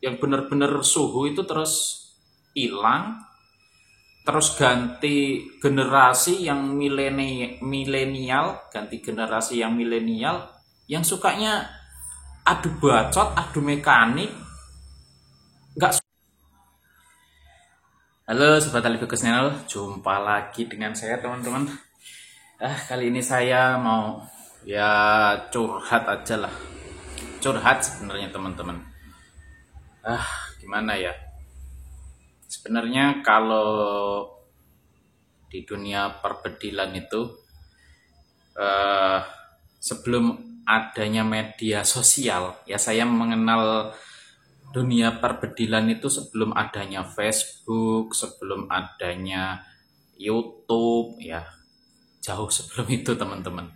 yang benar-benar suhu itu terus hilang, terus ganti generasi yang milenial, ganti generasi yang milenial yang sukanya adu bacot, adu mekanik, nggak. Halo Sobat Alifikus Channel, jumpa lagi dengan saya teman-teman. Kali ini saya mau curhat aja lah. Curhat sebenarnya teman-teman. Gimana ya? Sebenarnya kalau di dunia perbedilan itu sebelum adanya media sosial, ya saya mengenal dunia perbedilan itu sebelum adanya Facebook, sebelum adanya YouTube, ya jauh sebelum itu teman-teman.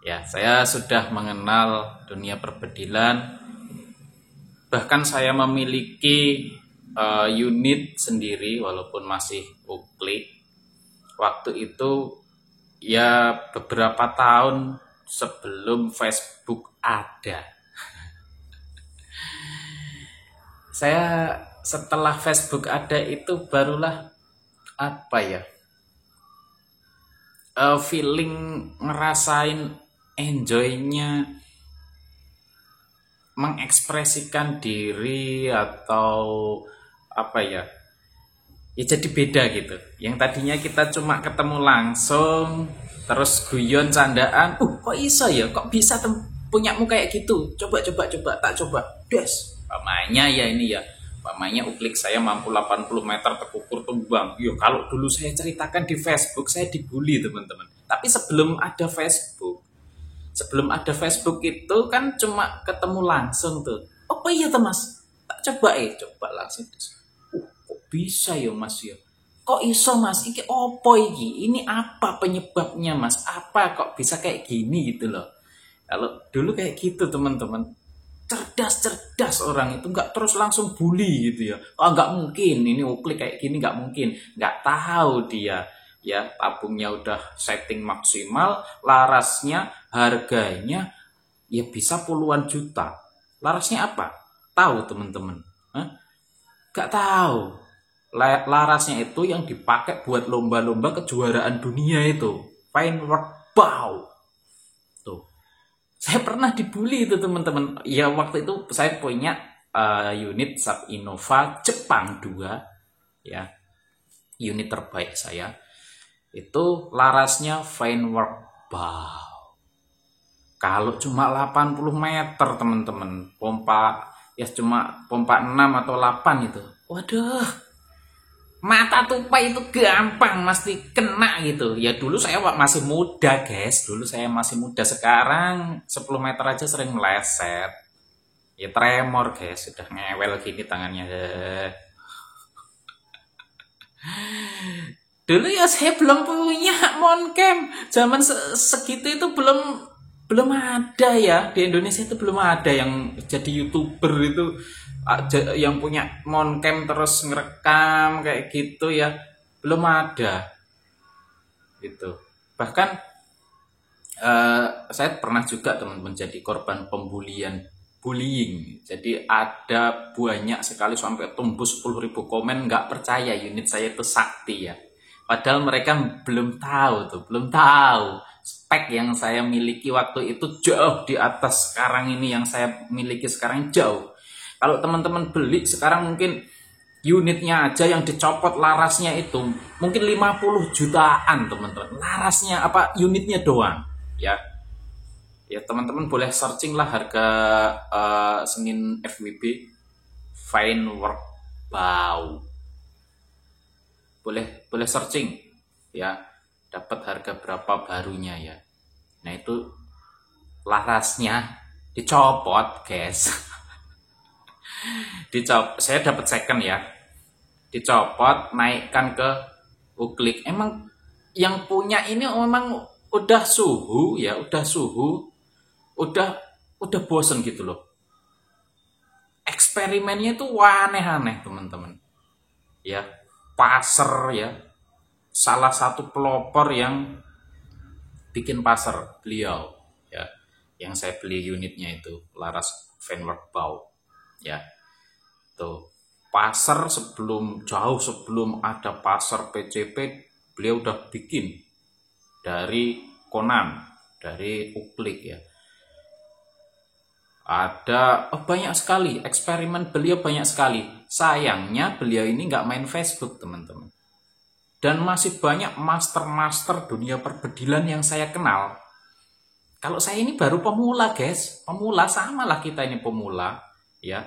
Ya, saya sudah mengenal dunia perbedilan. Bahkan saya memiliki unit sendiri walaupun masih uklik. Waktu itu ya beberapa tahun sebelum Facebook ada. Saya setelah Facebook ada itu barulah feeling ngerasain enjoynya mengekspresikan diri atau ya jadi beda gitu. Yang tadinya kita cuma ketemu langsung terus guyon candaan, kok iso ya, kok bisa punyamu kayak gitu, coba tak coba des pamanya ya ini ya. Pamanya uklik saya mampu 80 meter tekukur tumbang. Yo, kalau dulu saya ceritakan di Facebook saya dibully teman-teman. Tapi sebelum ada Facebook itu kan cuma ketemu langsung tuh. Oh iya tuh mas, tak coba langsung. Kok bisa ya mas ya? Kok iso mas? Iki opo iki? Ini apa penyebabnya mas? Apa kok bisa kayak gini gitu loh? Kalau dulu kayak gitu teman-teman, cerdas orang itu nggak terus langsung bully gitu ya. Nggak mungkin ini uklik kayak gini, nggak mungkin. Nggak tahu dia ya tabungnya udah setting maksimal, larasnya harganya ya bisa puluhan juta. Larasnya apa? Tahu teman-teman? Nggak tahu. Larasnya itu yang dipakai buat lomba-lomba kejuaraan dunia itu. Firework Bow. Tuh. Saya pernah dibully itu teman-teman. Ya waktu itu saya punya unit Sub Innova Jepang 2 ya. Unit terbaik saya. Itu larasnya Firework Bow. Kalau cuma 80 meter teman-teman, pompa ya cuma pompa 6 atau 8 itu. Waduh. Mata tupai itu gampang mesti kena gitu. Ya dulu saya masih muda guys. Dulu saya masih muda. Sekarang 10 meter aja sering meleset. Ya tremor guys. Sudah ngewel gini tangannya. Dulu ya saya belum punya moncam. Zaman segitu itu belum ada ya. Di Indonesia itu belum ada yang jadi YouTuber itu yang punya moncam terus ngerekam kayak gitu ya, belum ada gitu. Bahkan saya pernah juga teman-teman jadi korban bullying. Jadi ada banyak sekali sampai tembus 10.000 komen nggak percaya unit saya itu sakti ya. Padahal mereka belum tahu spek yang saya miliki waktu itu jauh di atas sekarang ini yang saya miliki sekarang jauh. Kalau teman-teman beli sekarang mungkin unitnya aja yang dicopot larasnya itu mungkin 50 jutaan teman-teman. Larasnya unitnya doang ya. Ya teman-teman boleh searching lah harga Senin FWB Firework Bow. Boleh searching ya, dapat harga berapa barunya ya. Nah itu larasnya dicopot guys. Saya dapat second ya, dicopot naikkan ke uklik. Emang yang punya ini memang udah suhu, udah bosen gitu loh. Eksperimennya itu aneh-aneh teman-teman ya. Pasar ya, salah satu pelopor yang bikin pasar beliau ya, yang saya beli unitnya itu laras Firework Bow ya. Tuh, pasar jauh sebelum ada pasar PCP, beliau udah bikin dari Conan, dari Uklik ya. Ada banyak sekali eksperimen beliau, banyak sekali. Sayangnya beliau ini nggak main Facebook teman-teman. Dan masih banyak master-master dunia perbedilan yang saya kenal. Kalau saya ini baru pemula guys, pemula, sama lah kita ini pemula ya,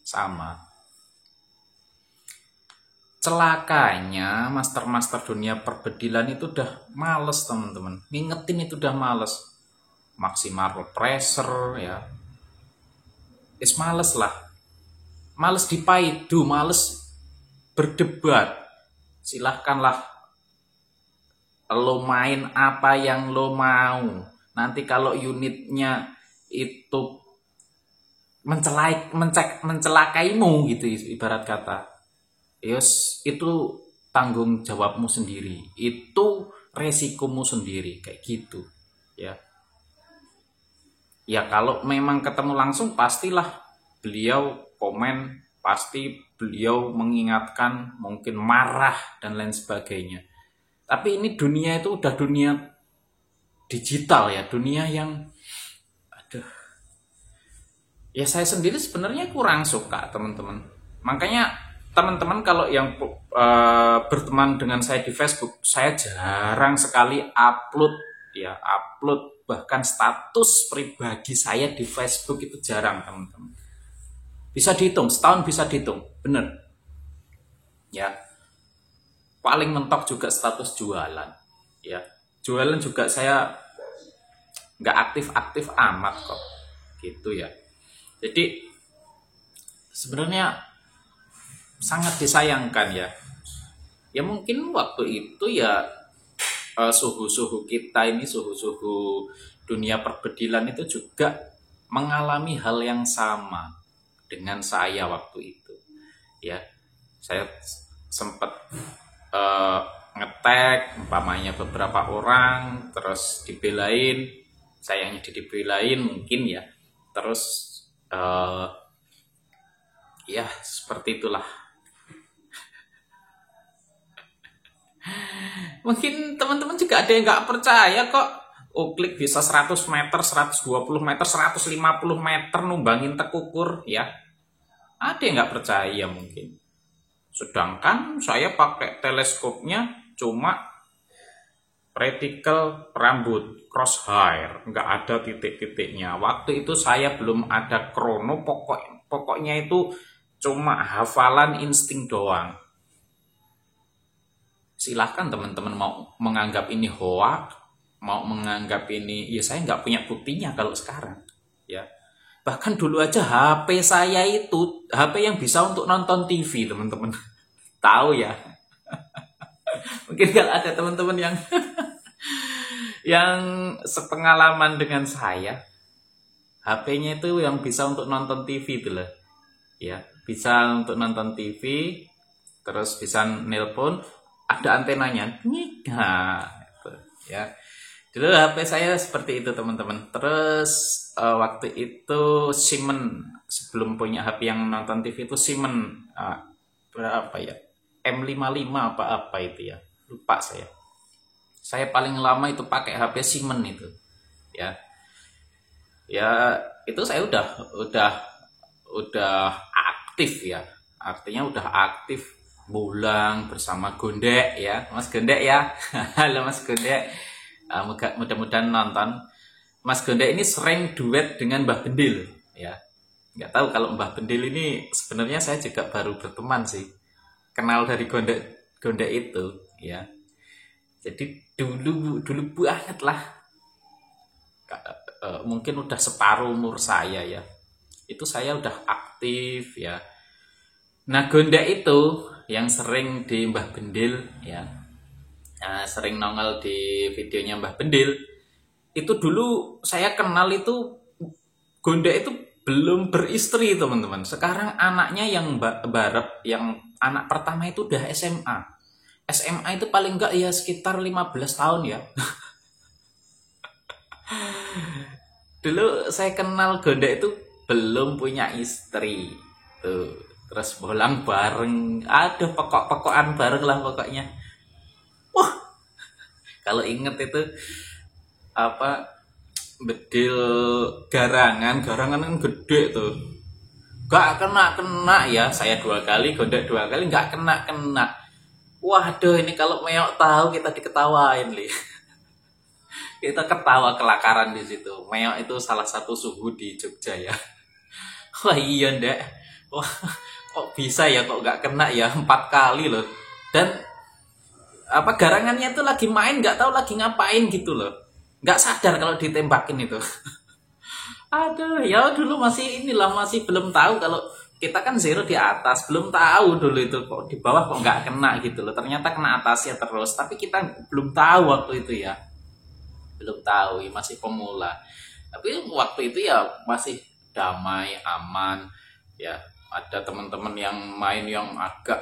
sama. Celakanya master-master dunia perbedilan itu udah males teman-teman, ngingetin itu udah males. Maximal pressure ya, males lah, males dipaidu, males berdebat. Silahkanlah lo main apa yang lo mau. Nanti kalau unitnya itu mencelakaimu gitu ibarat kata, yos itu tanggung jawabmu sendiri, itu resikomu sendiri, kayak gitu ya. Ya kalau memang ketemu langsung pastilah beliau komen, pasti beliau mengingatkan, mungkin marah dan lain sebagainya. Tapi ini dunia itu udah dunia digital ya, dunia yang aduh. Ya saya sendiri sebenarnya kurang suka teman-teman. Makanya teman-teman kalau yang berteman dengan saya di Facebook, saya jarang sekali upload ya, bahkan status pribadi saya di Facebook itu jarang teman-teman. Bisa dihitung, setahun bisa dihitung, bener. Ya, paling mentok juga status jualan. Ya, jualan juga saya nggak aktif-aktif amat kok, gitu ya. Jadi sebenarnya sangat disayangkan ya. Ya mungkin waktu itu ya suhu-suhu kita ini, suhu-suhu dunia perbedilan itu juga mengalami hal yang sama dengan saya waktu itu ya. Saya sempat ngetek umpamanya beberapa orang, terus dibelain, sayangnya dibelain mungkin ya, terus ya seperti itulah. Mungkin teman-teman juga ada yang nggak percaya kok. Uklik bisa 100 meter, 120 meter, 150 meter numbangin tekukur ya. Ada yang nggak percaya mungkin. Sedangkan saya pakai teleskopnya cuma reticle rambut, crosshair, nggak ada titik-titiknya. Waktu itu saya belum ada krono, pokoknya itu cuma hafalan insting doang. Silahkan teman-teman mau menganggap ini hoax, mau menganggap ini, ya saya nggak punya buktinya kalau sekarang ya. Bahkan dulu aja HP saya itu HP yang bisa untuk nonton TV teman-teman. Tahu ya. Mungkin kalau ada teman-teman yang yang sepengalaman dengan saya, HP-nya itu yang bisa untuk nonton TV itu loh. Ya, bisa untuk nonton TV, terus bisa nelpon, ada antenanya. Nah, itu, ya. Dulu HP saya seperti itu teman-teman. Terus waktu itu Siemens, sebelum punya HP yang nonton TV itu Siemens berapa ya? M55 apa itu ya? Lupa saya. Saya paling lama itu pakai HP Siemens itu. Ya. Ya, itu saya udah aktif ya. Artinya udah aktif bulang bersama Gondek ya. Mas Gondek ya. Halo Mas Gondek. Mudah-mudahan nonton. Mas Gondek ini sering duet dengan Mbah Bendil ya. Nggak tahu kalau Mbah Bendil ini sebenarnya saya juga baru berteman sih. Kenal dari Gondek itu ya. Jadi dulu banget lah. Mungkin udah separuh umur saya ya. Itu saya udah aktif ya. Nah, Gondek itu yang sering di Mbah Bendil ya. Sering nongol di videonya Mbah Bendil. Itu dulu saya kenal itu Gondek itu belum beristri teman-teman. Sekarang anaknya yang Barep, yang anak pertama itu udah SMA. SMA itu paling enggak ya sekitar 15 tahun ya. Dulu saya kenal Gondek itu belum punya istri. Tuh. terus bolang bareng, ada pokok-pokokan bareng lah pokoknya. Wah, kalau inget itu apa, bedil garangan kan gede tuh, gak kena ya, saya 2 kali gondek 2 kali nggak kena. Waduh, ini kalau Meok tahu kita diketawain li. Kita ketawa kelakaran di situ. Meok itu salah satu suhu di Jogja ya. Wah iya ndek. Wah, kok bisa ya, kok nggak kena ya, 4 kali loh. Dan apa, garangannya itu lagi main, nggak tahu lagi ngapain gitu loh. Nggak sadar kalau ditembakin itu. Aduh, ya dulu masih inilah, masih belum tahu kalau kita kan zero di atas, belum tahu dulu itu kok di bawah kok nggak kena gitu loh. Ternyata kena atasnya terus, tapi kita belum tahu waktu itu ya, belum tahu ya, masih pemula. Tapi waktu itu ya masih damai, aman, ya ada teman-teman yang main yang agak,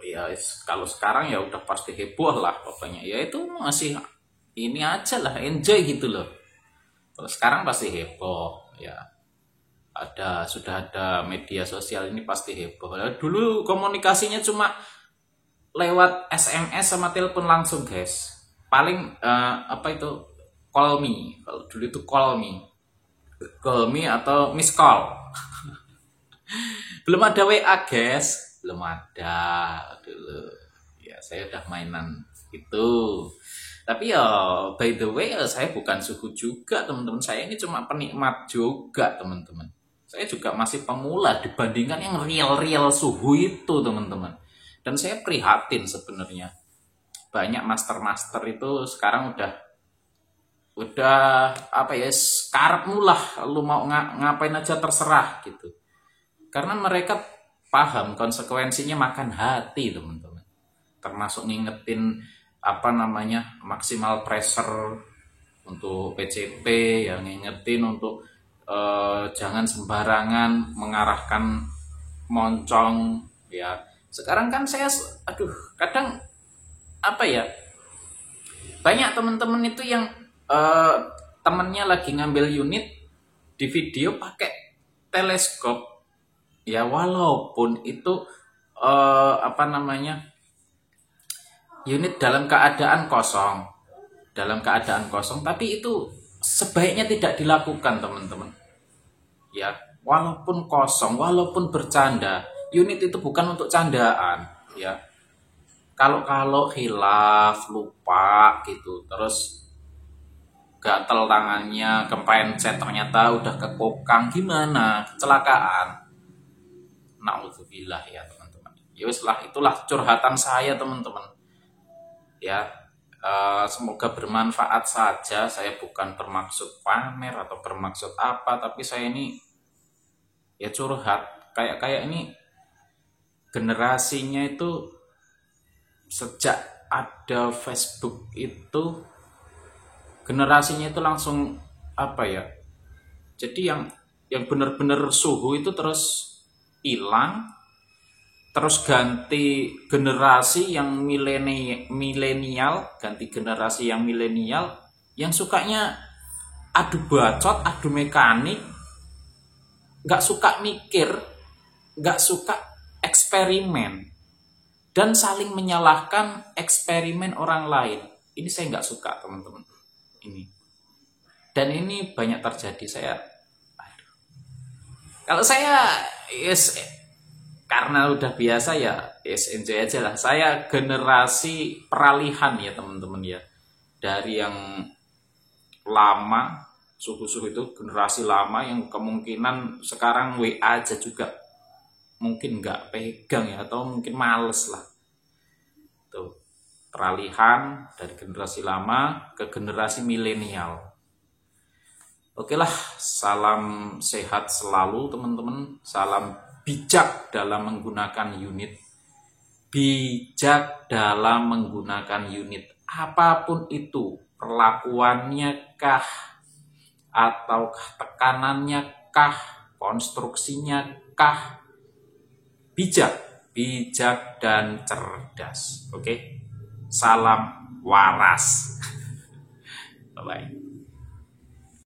ya kalau sekarang ya udah pasti heboh lah pokoknya. Ya itu masih ini aja lah, enjoy gitu loh. Kalau sekarang pasti heboh ya, sudah ada media sosial ini pasti heboh. Dulu komunikasinya cuma lewat SMS sama telepon langsung guys. Paling apa itu, call me. Kalau dulu itu call me atau miss call. Belum ada WA guys, belum ada dulu. Ya saya udah mainan itu. Tapi ya by the way, saya bukan suhu juga teman-teman. Saya ini cuma penikmat juga teman-teman. Saya juga masih pemula dibandingkan yang real suhu itu teman-teman. Dan saya prihatin sebenarnya. Banyak master-master itu sekarang udah apa ya, karepmu lah, lu mau ngapain aja terserah gitu. Karena mereka paham konsekuensinya makan hati teman-teman. Termasuk ngingetin apa namanya, maksimal pressure untuk PCP, yang ngingetin untuk jangan sembarangan mengarahkan moncong ya. Sekarang kan saya kadang apa ya, banyak teman-teman itu yang temennya lagi ngambil unit di video pakai teleskop ya, walaupun itu apa namanya, unit dalam keadaan kosong, tapi itu sebaiknya tidak dilakukan teman-teman ya. Walaupun kosong, walaupun bercanda, unit itu bukan untuk candaan ya. Kalau hilaf, lupa gitu, terus gatel tangannya, kepencet ternyata udah kekokang, gimana, kecelakaan, naudzubillah ya teman-teman. Ya wis lah, itulah curhatan saya teman-teman ya. Semoga bermanfaat saja. Saya bukan bermaksud pamer atau bermaksud apa, tapi saya ini ya curhat. Kayak ini generasinya itu sejak ada Facebook itu, generasinya itu langsung apa ya, jadi yang benar-benar suhu itu terus hilang, terus ganti generasi yang milenial, yang sukanya adu bacot, adu mekanik, nggak suka mikir, nggak suka eksperimen, dan saling menyalahkan eksperimen orang lain. Ini saya nggak suka teman-teman. Dan ini banyak terjadi. Kalau saya yes, karena udah biasa ya, yes, enjoy aja lah. Saya generasi peralihan ya teman-teman ya, dari yang lama, suhu-suhu itu generasi lama yang kemungkinan sekarang WA aja juga mungkin nggak pegang ya, atau mungkin males lah. Tuh, peralihan dari generasi lama ke generasi milenial. Oke lah, salam sehat selalu teman-teman. Salam bijak dalam menggunakan unit. Bijak dalam menggunakan unit. Apapun itu, perlakuannya kah, atau tekanannya kah, konstruksinya kah, bijak dan cerdas. Oke, salam waras. Bye bye.